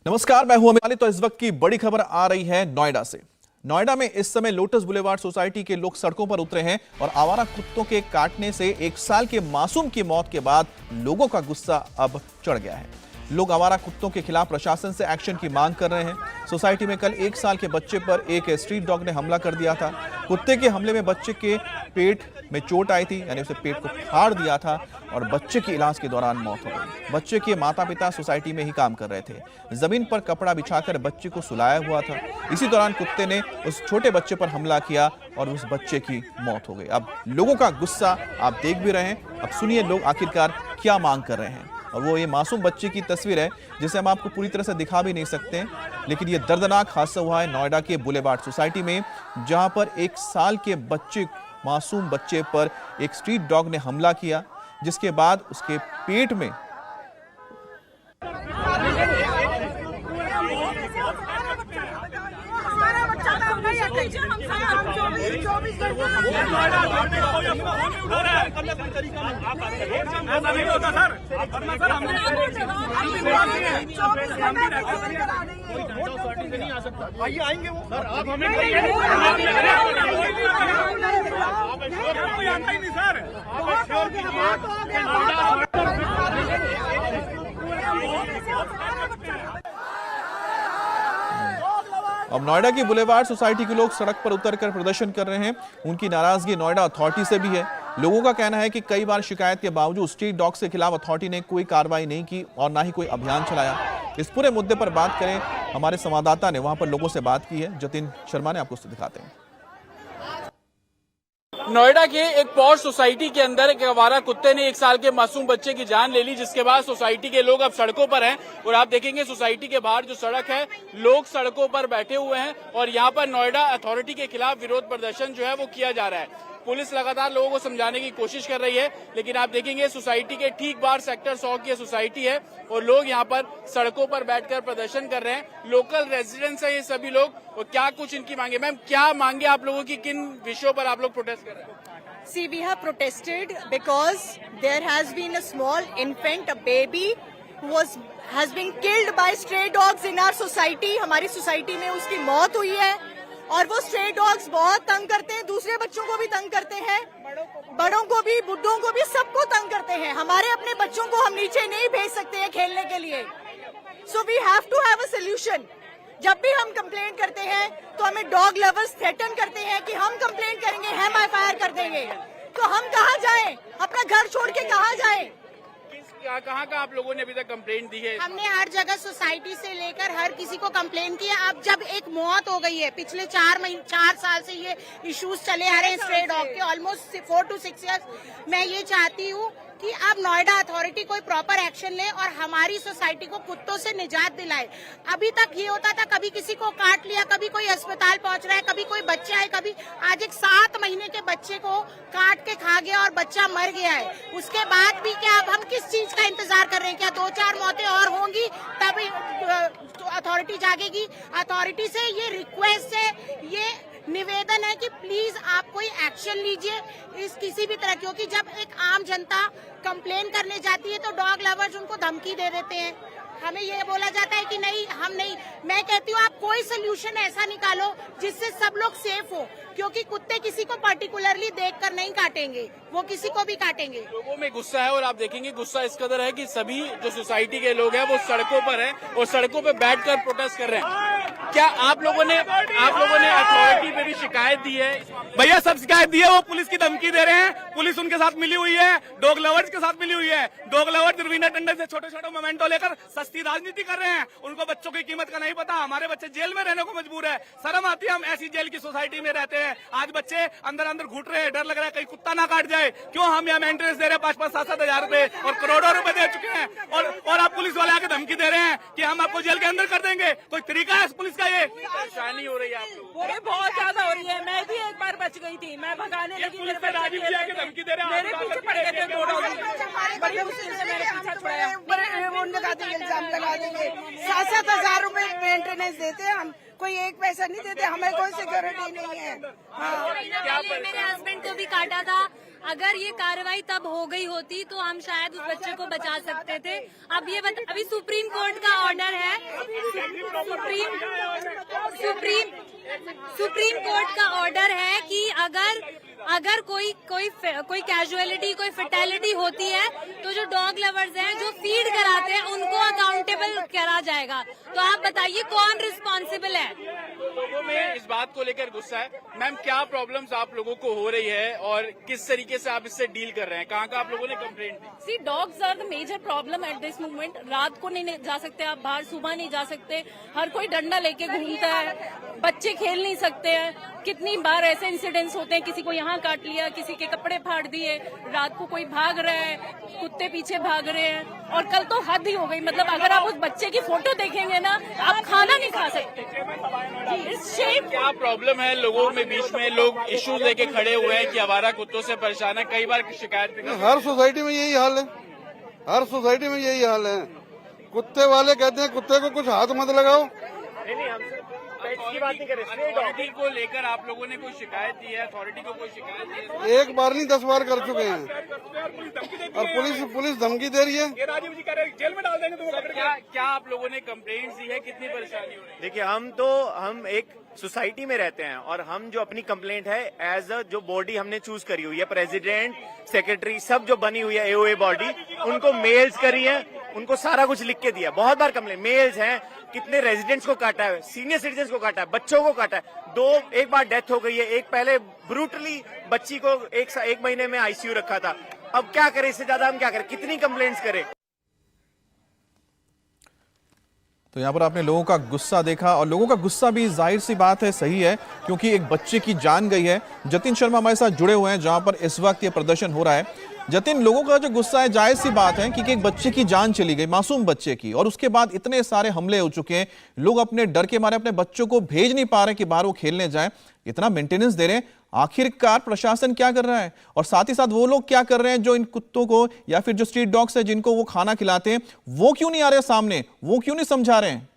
नमस्कार, मैं हूं अमित। तो इस वक्त की बड़ी खबर आ रही है नोएडा से। नोएडा में इस समय लोटस बुलेवार्ड सोसाइटी के लोग सड़कों पर उतरे हैं और आवारा कुत्तों के काटने से 1 साल के मासूम की मौत के बाद लोगों का गुस्सा अब चढ़ गया है। लोग आवारा कुत्तों के खिलाफ प्रशासन से एक्शन की मांग कर रहे हैं। सोसाइटी में कल 1 साल के बच्चे पर एक स्ट्रीट डॉग ने हमला कर दिया था। कुत्ते के हमले में बच्चे के पेट में चोट आई थी, यानी उसे पेट को फाड़ दिया था और बच्चे की इलाज के दौरान मौत हो गई। बच्चे के माता पिता सोसाइटी में ही काम कर रहे थे। जमीन पर कपड़ा बिछाकर बच्चे को सुलाया हुआ था। इसी दौरान कुत्ते ने उस छोटे बच्चे पर हमला किया और उस बच्चे की मौत हो गई। अब लोगों का गुस्सा आप देख भी रहे हैं। अब सुनिए लोग आखिरकार क्या मांग कर रहे हैं। और वो ये मासूम बच्चे की तस्वीर है जिसे हम आपको पूरी तरह से दिखा भी नहीं सकते, लेकिन ये दर्दनाक हादसा हुआ है नोएडा के बुलेवार्ड सोसाइटी में, जहां पर 1 साल के मासूम बच्चे पर एक स्ट्रीट डॉग ने हमला किया, जिसके बाद उसके पेट में आएंगे वो सर, आप हमें नहीं सर। अब नोएडा की बुलेवार्ड सोसाइटी के लोग सड़क पर उतरकर प्रदर्शन कर रहे हैं। उनकी नाराजगी नोएडा अथॉरिटी से भी है। लोगों का कहना है कि कई बार शिकायत के बावजूद स्ट्रीट डॉग के खिलाफ अथॉरिटी ने कोई कार्रवाई नहीं की और ना ही कोई अभियान चलाया। इस पूरे मुद्दे पर बात करें, हमारे संवाददाता ने वहां पर लोगों से बात की है। जतिन शर्मा ने आपको दिखाते हैं। नोएडा के एक पॉश सोसाइटी के अंदर एक आवारा कुत्ते ने 1 साल के मासूम बच्चे की जान ले ली, जिसके बाद सोसाइटी के लोग अब सड़कों पर हैं। और आप देखेंगे सोसाइटी के बाहर जो सड़क है, लोग सड़कों पर बैठे हुए हैं और यहाँ पर नोएडा अथॉरिटी के खिलाफ विरोध प्रदर्शन जो है वो किया जा रहा है। पुलिस लगातार लोगों को समझाने की कोशिश कर रही है, लेकिन आप देखेंगे सोसाइटी के ठीक बाहर सेक्टर 100 की सोसाइटी है और लोग यहाँ पर सड़कों पर बैठकर प्रदर्शन कर रहे हैं। लोकल रेजिडेंट्स हैं ये सभी लोग। और क्या कुछ इनकी मांगे, मैम क्या मांगे आप लोगों की, किन विषयों पर आप लोग प्रोटेस्ट कर रहे हैं? See, we have protested because there has been a small infant, a baby, who has been killed by stray dogs in our society. हमारी सोसाइटी में उसकी मौत हुई है और वो स्ट्रे डॉग्स बहुत तंग करते हैं, दूसरे बच्चों को भी तंग करते हैं, बड़ों को भी, बुड्ढों को भी, सबको तंग करते हैं। हमारे अपने बच्चों को हम नीचे नहीं भेज सकते हैं खेलने के लिए। So we have to have a solution. जब भी हम कंप्लेंट करते हैं तो हमें डॉग लवर्स थ्रेटन करते हैं कि हम कंप्लेंट करेंगे, हम एफआईआर कर देंगे। तो हम कहाँ जाएं? अपना घर छोड़ के कहाँ जाएं? कहाँ आप लोगों ने अभी तक कंप्लेंट दी है? हमने हर जगह सोसाइटी से लेकर हर किसी को कंप्लेंट किया। अब जब एक मौत हो गई है, पिछले 4 साल से ये इश्यूज चले आ रहे हैं स्ट्रे डॉग के, ऑलमोस्ट 4 to 6 years। मैं ये चाहती हूँ कि अब नोएडा अथॉरिटी कोई प्रॉपर एक्शन ले और हमारी सोसाइटी को कुत्तों से निजात दिलाए। अभी तक ये होता था, कभी किसी को काट लिया, कभी कोई अस्पताल पहुंच रहा है, कभी कोई बच्चा है, कभी आज एक 7 महीने के बच्चे को काट के खा गया और बच्चा मर गया है। उसके बाद भी क्या अब हम किस चीज का इंतजार कर रहे हैं? क्या 2-4 मौतें और होंगी तब अथॉरिटी जागेगी? अथॉरिटी से ये रिक्वेस्ट है, ये निवेदन है कि प्लीज आप कोई एक्शन लीजिए इस किसी भी तरह, क्योंकि जब एक आम जनता कंप्लेन करने जाती है तो डॉग लवर्स उनको धमकी दे देते हैं। हमें ये बोला जाता है कि नहीं, हम नहीं। मैं कहती हूँ आप कोई सोल्यूशन ऐसा निकालो जिससे सब लोग सेफ हो, क्योंकि कुत्ते किसी को पर्टिकुलरली देखकर नहीं काटेंगे, वो किसी को भी काटेंगे। लोगों में गुस्सा है और आप देखेंगे गुस्सा इस कदर है कि सभी जो सोसाइटी के लोग हैं वो सड़कों पर हैं और सड़कों पर बैठकर प्रोटेस्ट कर रहे हैं। क्या आप लोगों ने अथॉरिटी पे भी शिकायत दी है? भैया सब शिकायत दी है, वो पुलिस की धमकी दे रहे हैं। पुलिस उनके साथ मिली हुई है, डॉग लवर्स के साथ मिली हुई है। डॉग लवर्स रवीना टंडन से छोटे मोमेंटो लेकर सस्ती राजनीति कर रहे हैं। उनको बच्चों की कीमत का नहीं पता। हमारे बच्चे जेल में रहने को मजबूर है। शर्म आती है, हम ऐसी जेल की सोसाइटी में रहते हैं। आज बच्चे अंदर घुट रहे हैं, डर लग रहा है कहीं कुत्ता ना काट जाए। क्यों हम यहाँ मेंटेनेंस दे रहे हैं 5-5, 7-7 हजार रुपए और करोड़ों रुपए दे चुके हैं, और आप पुलिस वाले आके धमकी दे रहे हैं कि हम आपको जेल के अंदर कर देंगे। कोई तरीका है पुलिस का? ये परेशानी हो रही है आप लोगों को? बहुत ज्यादा हो रही है। मैं भी एक बार बच गई थी, मैं भगाने लगी, मेरे पे राजीव जी आके धमकी दे रहे हैं, मेरे पीछे पड़ गए थे 2 डॉग, बड़ी मुश्किल से मेरे पीछा छुड़ाया। इल्जाम लगा देंगे। 7-7 हजार रुपए मेंटेनेंस देते हैं हम, कोई एक पैसा नहीं देते, हमें कोई सिक्योरिटी नहीं है। मेरे हस्बैंड को भी काटा था, अगर ये कार्रवाई तब हो गई होती तो हम शायद उस बच्चे को बचा सकते थे। अब ये अभी सुप्रीम कोर्ट का ऑर्डर है, सुप्रीम कोर्ट का ऑर्डर है कि अगर कोई कैजुअलिटी, कोई फेटेलिटी होती है तो जो डॉग लवर्स हैं, जो फीड कराते हैं, उनको अकाउंटेबल करा जाएगा। तो आप बताइए कौन रिस्पॉन्सिबल है? लोगों में इस बात को लेकर गुस्सा है। मैम, क्या प्रॉब्लम्स आप लोगों को हो रही है और किस तरीके से आप इससे डील कर रहे हैं? कहाँ का आप लोगों ने कंप्लेंट दी? See dogs are the major problem at this moment. रात को नहीं जा सकते आप बाहर, सुबह नहीं जा सकते, हर कोई डंडा लेके घूमता है, बच्चे खेल नहीं सकते हैं। कितनी बार ऐसे इंसिडेंट्स होते हैं, किसी को यहाँ काट लिया, किसी के कपड़े फाड़ दिए, रात को कोई भाग रहा है, कुत्ते पीछे भाग रहे हैं। और कल तो हद ही हो गई, मतलब अगर आप उस बच्चे की फोटो देखेंगे ना, आप खाना नहीं खा सकते। क्या प्रॉब्लम है लोगों में? बीच में लोग इश्यूज लेके खड़े हुए हैं कि आवारा कुत्तों से परेशान है, कई बार शिकायत भी हर सोसाइटी में यही हाल है, हर सोसाइटी में यही हाल है। कुत्ते वाले कहते हैं कुत्ते को कुछ हाथ मत लगाओ। की बात नहीं कर रहे। अथॉरिटी को लेकर आप लोगों ने कोई शिकायत दी है? अथॉरिटी को कोई शिकायत दी है? एक बार नहीं 10 बार कर चुके हैं और पुलिस धमकी दे रही है। जेल में डाल देंगे। क्या आप लोगों ने कंप्लेंट दी है? कितनी परेशानी हो रही है? देखिए, हम एक सोसाइटी में रहते हैं और हम जो अपनी कंप्लेंट है एज अ जो बॉडी हमने चूज करी हुई है, प्रेसिडेंट, सेक्रेटरी, सब जो बनी हुई है एओए बॉडी, उनको मेल्स करी है, उनको सारा कुछ लिख के दिया। बहुत बार कंप्लेंट मेल्स हैं, कितने रेजिडेंट्स को काटा है, सीनियर सिटीजन को काटा है, बच्चों को काटा है। एक बार डेथ हो गई है, एक पहले ब्रूटली बच्ची को एक महीने में आईसीयू रखा था। अब क्या करें, इससे ज्यादा हम क्या करें? कितनी कंप्लेंट्स करें? तो यहाँ पर आपने लोगों का गुस्सा देखा और लोगों का गुस्सा भी जाहिर सी बात है सही है, क्योंकि एक बच्चे की जान गई है। जतिन शर्मा हमारे साथ जुड़े हुए हैं जहां पर इस वक्त ये प्रदर्शन हो रहा है। जतिन, लोगों का जो गुस्सा है जायज सी बात है कि एक बच्चे की जान चली गई, मासूम बच्चे की, और उसके बाद इतने सारे हमले हो चुके हैं। लोग अपने डर के मारे अपने बच्चों को भेज नहीं पा रहे कि बाहर वो खेलने जाए, इतना मेंटेनेंस दे रहे हैं। आखिरकार प्रशासन क्या कर रहा है और साथ ही साथ वो लोग क्या कर रहे हैं जो इन कुत्तों को या फिर जो स्ट्रीट डॉग्स है जिनको वो खाना खिलाते हैं, वो क्यों नहीं आ रहे सामने, वो क्यों नहीं समझा रहे हैं?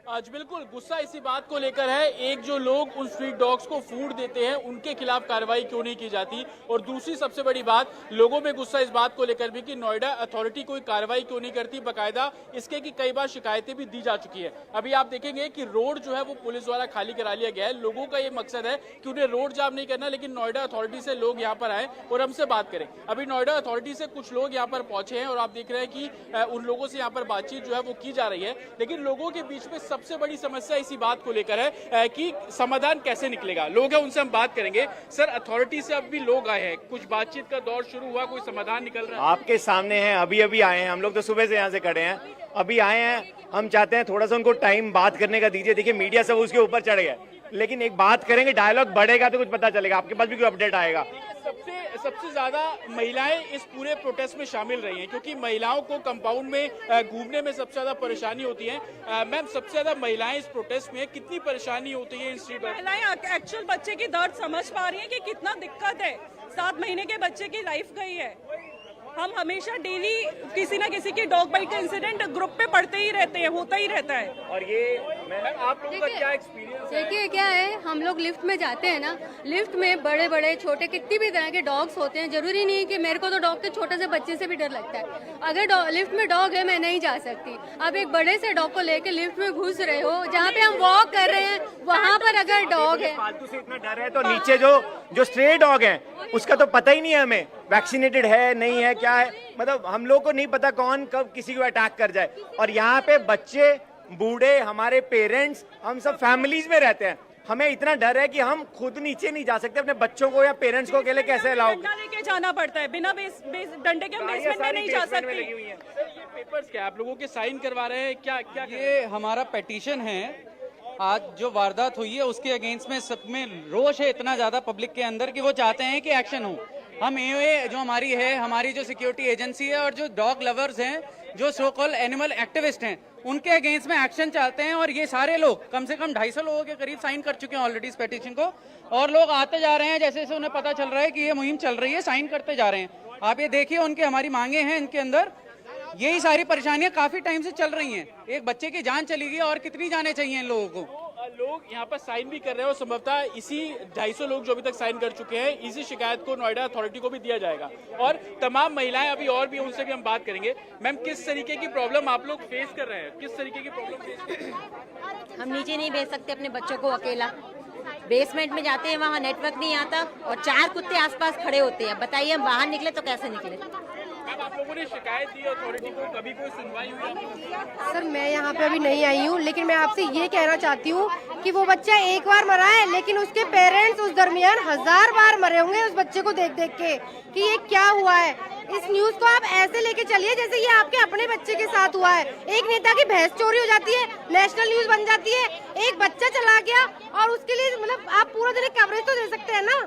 आज बिल्कुल गुस्सा इसी बात को लेकर है। एक, जो लोग उन स्ट्रीट डॉग्स को फूड देते हैं उनके खिलाफ कार्रवाई क्यों नहीं की जाती, और दूसरी सबसे बड़ी बात, लोगों में गुस्सा इस बात को लेकर भी कि नोएडा अथॉरिटी कोई कार्रवाई क्यों नहीं करती बाकायदा, इसके कि कई बार शिकायतें भी दी जा चुकी है। अभी आप देखेंगे कि रोड जो है वो पुलिस द्वारा खाली करा लिया गया है। लोगों का ये मकसद है कि उन्हें रोड जाम नहीं करना, लेकिन नोएडा अथॉरिटी से लोग यहाँ पर आए और हमसे बात करें। अभी नोएडा अथॉरिटी से कुछ लोग यहाँ पर पहुंचे हैं और आप देख रहे हैं कि उन लोगों से यहाँ पर बातचीत जो है वो की जा रही है, लेकिन लोगों के बीच में सबसे बड़ी समस्या इसी बात को लेकर है कि समाधान कैसे निकलेगा। लोग हैं, उनसे हम बात करेंगे। सर, अथॉरिटी से अब भी लोग आए हैं, कुछ बातचीत का दौर शुरू हुआ, कोई समाधान निकल रहा है? आपके सामने है, अभी आए हैं हम लोग, तो सुबह से यहाँ से खड़े हैं, अभी आए हैं। हम चाहते हैं थोड़ा सा उनको टाइम बात करने का दीजिए। देखिए, मीडिया सब उसके ऊपर चढ़ गया, लेकिन एक बात करेंगे, डायलॉग बढ़ेगा तो कुछ पता चलेगा, आपके पास भी कोई अपडेट आएगा। सबसे ज्यादा महिलाएं इस पूरे प्रोटेस्ट में शामिल रही हैं, क्योंकि महिलाओं को कंपाउंड में घूमने में सबसे ज्यादा परेशानी होती है। मैम, सबसे ज्यादा महिलाएं इस प्रोटेस्ट में, कितनी परेशानी होती है इन स्ट्रीट डॉग? महिलाएं एक्चुअल बच्चे की दर्द समझ पा रही हैं कि कितना दिक्कत है। 7 महीने के बच्चे की लाइफ गई है। हम हमेशा डेली किसी ना किसी की डॉग बाइट का इंसिडेंट ग्रुप पे पढ़ते ही रहते हैं, होता ही रहता है। और ये आप लोगों का क्या एक्सपीरियंस है? देखिए क्या है, हम लोग लिफ्ट में जाते हैं ना, लिफ्ट में बड़े बड़े छोटे कितनी भी तरह के डॉग्स होते हैं। जरूरी नहीं है कि मेरे को तो डॉग के छोटे से बच्चे से भी डर लगता है। अगर लिफ्ट में डॉग है, मैं नहीं जा सकती। आप एक बड़े से डॉग को लेकर लिफ्ट में घुस रहे हो, जहाँ पे हम वॉक कर रहे हैं वहाँ पर अगर डॉग है, फालतू से इतना डर है, तो नीचे जो स्ट्रे डॉग है उसका तो पता ही नहीं है हमें, वैक्सीनेटेड है नहीं है, क्या है, मतलब हम लोग को नहीं पता कौन कब किसी को अटैक कर जाए। और यहाँ पे बच्चे, बूढ़े, हमारे पेरेंट्स, हम सब फैमिलीज में रहते हैं। हमें इतना डर है कि हम खुद नीचे नहीं जा सकते, अपने बच्चों को या पेरेंट्स को अकेले कैसे अलाउ? डंडा लेके जाना पड़ता है, बिना डंडे के हम बेसमेंट में नहीं जा सकते। ये पेपर्स क्या आप लोगों के साइन करवा रहे हैं? क्या ये हमारा पेटिशन है। आज जो वारदात हुई है उसके अगेंस्ट में सब में रोष है इतना ज्यादा पब्लिक के अंदर कि वो चाहते हैं कि एक्शन हो। हम एओए जो हमारी जो सिक्योरिटी एजेंसी है और जो डॉग लवर्स हैं, जो सो कॉल्ड एनिमल एक्टिविस्ट हैं, उनके अगेंस्ट में एक्शन चाहते हैं। और ये सारे लोग, कम से कम 250 लोगों के करीब साइन कर चुके हैं ऑलरेडी इस पेटिशन को, और लोग आते जा रहे हैं जैसे जैसे उन्हें पता चल रहा है कि ये मुहिम चल रही है, साइन करते जा रहे हैं। आप ये देखिए, उनके हमारी मांगे हैं, इनके अंदर यही सारी परेशानियां काफी टाइम से चल रही हैं। एक बच्चे की जान चली गई और कितनी जाने चाहिए इन लोगों को? लोग यहाँ पर साइन भी कर रहे हैं और संभवतः इसी 250 लोग जो अभी तक साइन कर चुके हैं, इसी शिकायत को नोएडा अथॉरिटी को भी दिया जाएगा। और तमाम महिलाएं अभी और भी, उनसे भी हम बात करेंगे। मैम, किस तरीके की प्रॉब्लम आप लोग फेस कर रहे हैं? किस तरीके की प्रॉब्लम फेस कर रहे हैं? हम नीचे नहीं भेज सकते अपने बच्चों को अकेला, बेसमेंट में जाते हैं, वहाँ नेटवर्क नहीं आता और 4 कुत्ते आसपास खड़े होते हैं। बताइए हम बाहर निकले तो कैसे निकले? मैम, आप लोगों ने शिकायत दी अथॉरिटी को, कभी कोई सुनवाई हुई आप लोगों की? सर मैं यहाँ पे अभी नहीं आई हूँ, लेकिन मैं आपसे ये कहना चाहती हूँ कि वो बच्चा एक बार मरा है, लेकिन उसके पेरेंट्स उस दरमियान 1000 बार मरे होंगे उस बच्चे को देख देख के कि ये क्या हुआ है। इस न्यूज को आप ऐसे लेके चलिए जैसे ये आपके अपने बच्चे के साथ हुआ है। एक नेता की भैंस चोरी हो जाती है, नेशनल न्यूज बन जाती है, एक बच्चा चला गया और उसके लिए मतलब आप पूरा दिन कवरेज तो दे सकते हैं ना,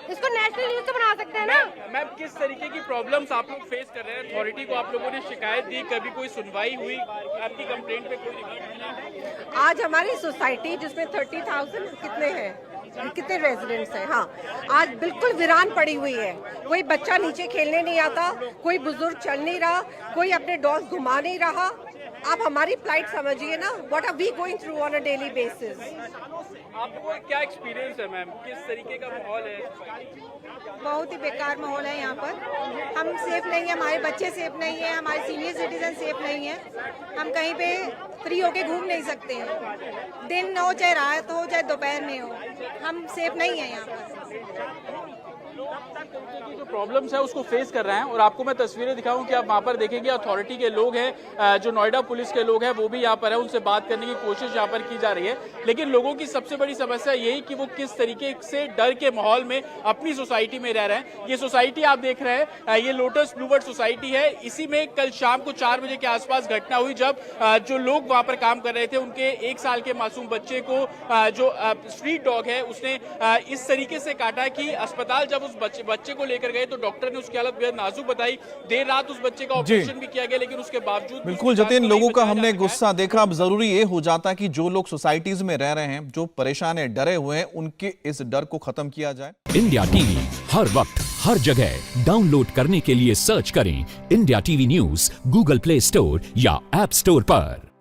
इसको नेशनल न्यूज तो बना सकते हैं ना। मैम, किस तरीके की प्रॉब्लम्स आप लोग फेस कर रहे हैं? अथॉरिटी को आप लोगों ने शिकायत दी, कभी कोई सुनवाई हुई? आपकी कंप्लेंट पे कोई रिकॉर्ड नहीं? आज हमारी सोसाइटी जिसमें 30,000 कितने रेजिडेंट्स हैं, हाँ, आज बिल्कुल वीरान पड़ी हुई है। कोई बच्चा नीचे खेलने नहीं आता, कोई बुजुर्ग चल नहीं रहा, कोई अपने डॉग्स घुमा नहीं रहा। आप हमारी फ्लाइट समझिए ना, what are we going through on a daily basis. आपको क्या एक्सपीरियंस है मैम? किस तरीके का माहौल है? बहुत ही बेकार माहौल है यहाँ पर। हम सेफ नहीं है, हमारे बच्चे सेफ नहीं है, हमारे सीनियर सिटीजन सेफ नहीं है। हम कहीं पे फ्री होके घूम नहीं सकते हैं, दिन हो चाहे रात हो चाहे दोपहर में हो, हम सेफ नहीं है यहाँ पर। की जो प्रॉब्लम्स है उसको फेस कर रहे हैं और आपको मैं तस्वीरें दिखाऊं कि आप वहां पर देखेंगे अथॉरिटी के लोग हैं, जो नोएडा पुलिस के लोग हैं वो भी यहाँ पर है, उनसे बात करने की कोशिश यहाँ पर की जा रही है। लेकिन लोगों की सबसे बड़ी समस्या यही कि वो किस तरीके से डर के माहौल में अपनी सोसाइटी में रह रहे हैं। ये सोसाइटी आप देख रहे हैं, ये लोटस ब्लूबर्ड सोसाइटी है। इसी में कल शाम को 4 बजे के आसपास घटना हुई जब जो लोग वहां पर काम कर रहे थे उनके 1 साल के मासूम बच्चे को जो स्ट्रीट डॉग है उसने इस तरीके से काटा कि अस्पताल जब उस बच्चे को लेकर गए तो डॉक्टर ने उसकी हालत बेहद नाजुक बताई। देर रात उस बच्चे का ऑपरेशन भी किया गया, लेकिन उसके बावजूद बिल्कुल जतिन, लोगों का हमने गुस्सा देखा। अब जरूरी ये हो जाता कि जो लोग सोसाइटीज में रह रहे हैं, जो परेशान है, डरे हुए हैं, उनके इस डर को खत्म किया जाए। इंडिया टीवी हर वक्त हर जगह डाउनलोड करने के लिए सर्च करें India TV news Google play store या ऐप स्टोर पर।